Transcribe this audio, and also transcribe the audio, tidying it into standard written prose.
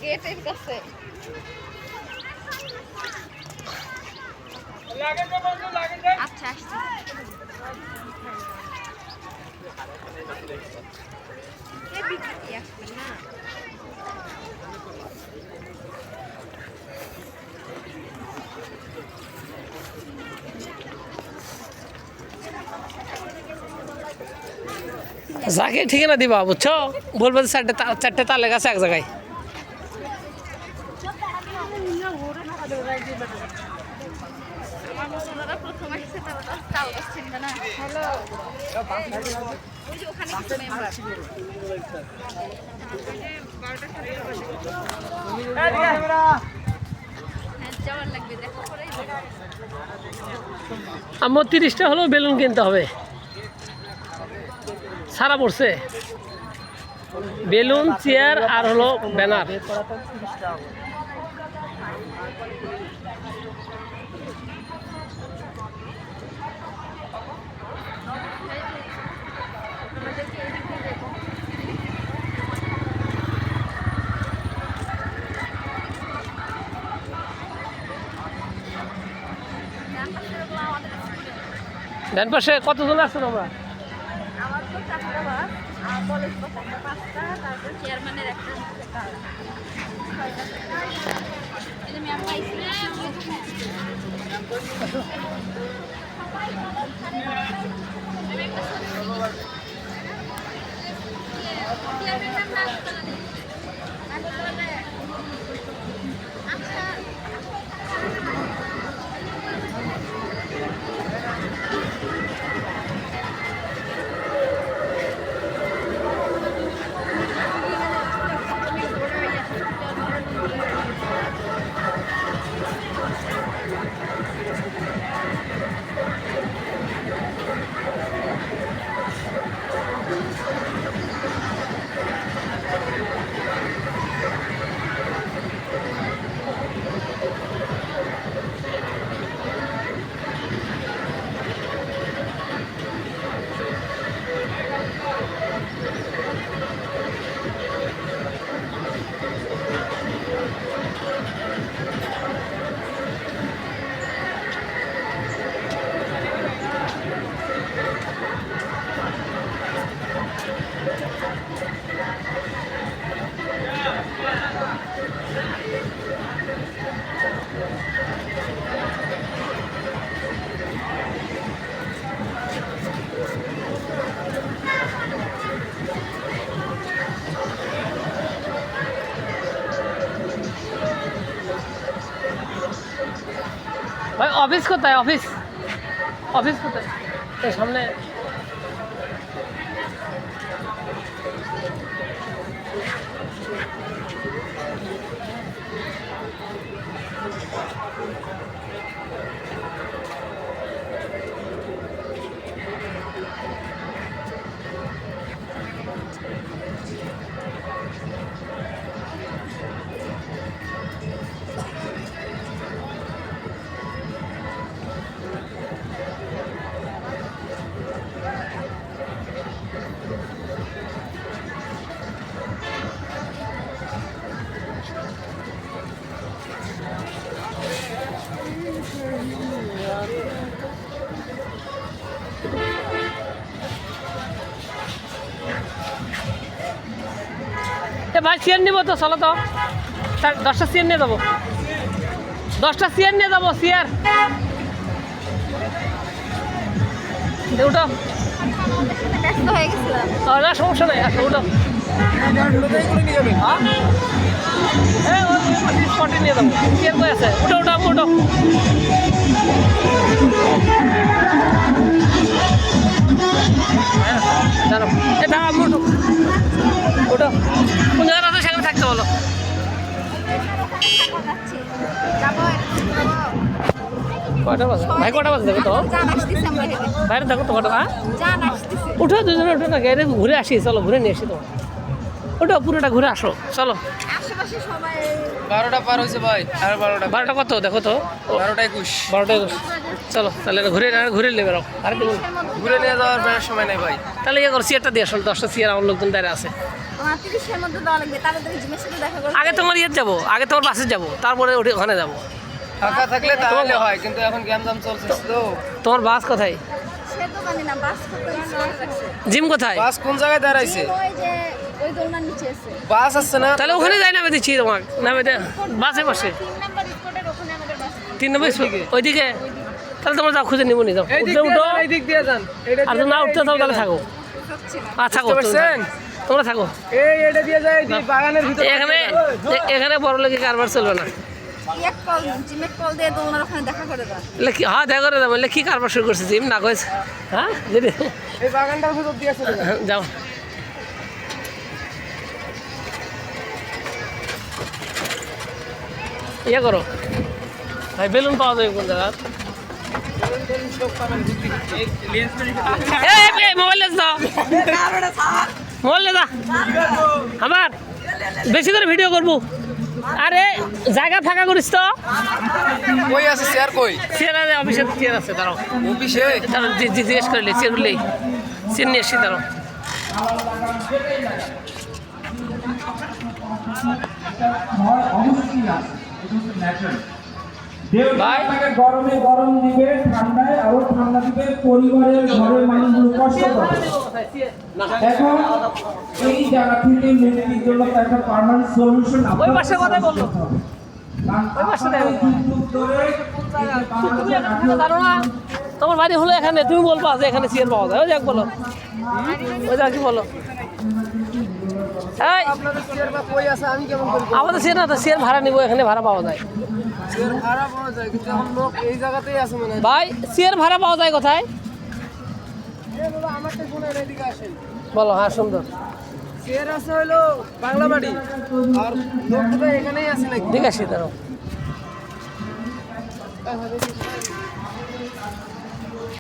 গেটের কাছে আচ্ছা আসছি আসবেন না যাকে ঠিকানা দিবা বুঝছো বলবো যে চারটে তালে গেছে এক জায়গায় আমার 30টা হলেও বেলুন কিনতে হবে সারা পড়ছে বেলুন চেয়ার আর হলো ব্যানার ডান পাশে কতজন আছেন আমরা আমার তো 4টা বাস আর কলেজ বাস 5টা তারপর চেয়ারম্যানের একটা এই ম্যাম ভাই অফিস কোথায় অফিস অফিস কোথায় এই সামনে ভাই চেয়ার নিব তো চলো তো 10টা চেয়ার নিয়ে যাবো 10টা চেয়ার নিয়ে যাবো চেয়ার উঠো না সমস্যা নাই আসো উঠো হ্যাঁ স্পটে নিয়ে যাবো চেয়ার কই আছে উঠো উঠো উঠো হ্যাঁ জানো এটা উঠো ওটা কোন জায়গায় আছে সেখানে থাকতে বলো কটা বাজে ভাই কটা বাজে দেখো তো বাইরে দেখো তো কটা উঠো দুজনে উঠো না গাড়ি ঘুরে আসি চলো ঘুরে নিয়ে আসি তো ওটা পুরোটা ঘুরে আসো চলো 12টা পার হয়েছে ভাই আর 12টা কত দেখো তো 12টা 21 12টা 21 চলো তাহলে ঘুরে নেবে আর ঘুরে নিয়ে যাওয়ার সময় নেই ভাই তাহলে ইয়ে করো চেয়ারটা দিয়ে আসো 10টা চেয়ার আমার লোকজন দাঁড়িয়ে আছে আমার 30-এর মধ্যে দেওয়া লাগবে, তাড়াতাড়ি জিমের সাথে দেখা করতে আগে তোমার ইয়ে যাবো, আগে তোমার বাসে যাবো, তারপরে ওখানে যাবো। ফাঁকা থাকলে তাহলে হয়, কিন্তু এখন গ্যামজাম চলছে তো। তোমার বাস কোথায়? সে তো জানি না, বাস কত রাখছে। জিম কোথায়? বাস কোন জায়গায় দাঁড়াইছে? ওই যে ওই দোলনার নিচে আছে। বাস আসছে না? তাহলে ওখানে যাই নামে দিচ্ছি তোমাকে, নামে দে বাসে বসে 3 নাম্বার স্পটের ওখানে আমাদের বাস। 3 নম্বর ওইদিকে। তাহলে তোমরা যাও, খুঁজে নিবো নি, যাও উঠে উঠো। এই দিক দিয়ে যান। আর যদি না উঠতে চাও তাহলে থাকো। থাকো তোমরা থাকো। এটা দিয়ে যায়, এই বাগানের ভিতরে। এখানে বড় লোকের কারবার চলবে না। এক কল জিমের কল দিয়ে দোলনার ওখানে দেখা করে দাও। হ্যাঁ দেখা করে যাবো। কি কারবার শুরু করছে জিম না কয়েছে? হ্যাঁ যদি এই বাগানটার ভিতর দিয়ে চলে যান। যাও। ইয়ে করো ভাই, বেলুন পাওয়া যাবে কোন জায়গা? মোবাইল দাও, মোবাইল দা আমার বেশি করে ভিডিও করবো। আরে জায়গা ফাঁকা করিস তো। কই আছে চেয়ার? কই চেয়ার আছে? অফিসে চেয়ার আছে, দাঁড়াও। অফিসে? দাঁড়াও, জিজ্ঞেস করলে চেয়ার উঠলেই চেয়ার নিয়ে এসছি, দাঁড়াও। ভাই গরমে গরম দিবে, ঠান্ডায় আরো ঠান্ডা দিবে, পরিবারের ঘরের মানুষগুলো কষ্ট পাবে। এখন এই জায়গা থেকে মুক্তির জন্য একটা পার্মানেন্ট সলিউশন ওই পাশে কথাই বললো, ওই পাশে দেখো। তুমি এখানে থাকো, জানো না? তোমার বাড়ি হলো এখানে, তুমি বলবা যে এখানে চেয়ার পাওয়া যায়। ওই যাক বলো, ওই যাক কি বলো। এই আপনাদের চেয়ার বা কই আছে আমি কেমন করব? আমাদের চেয়ার না তো, চেয়ার ভাড়া নিবো, এখানে ভাড়া পাওয়া যায়। চেয়ার ভাড়া পাওয়া যায়, কিন্তু এখন লোক এই জায়গাতেই আছে মনে হয়। ভাই চেয়ার ভাড়া পাওয়া যায় কোথায় এই বাবা, আমারটা শুনে এদিকে আসেন। বলো? হ্যাঁ সুন্দর, চেয়ার আছে হলো বাংলা বাড়ি, আর লোকটা এখানেই আছে নাকি? ঠিক আছে, দাঁড়াও।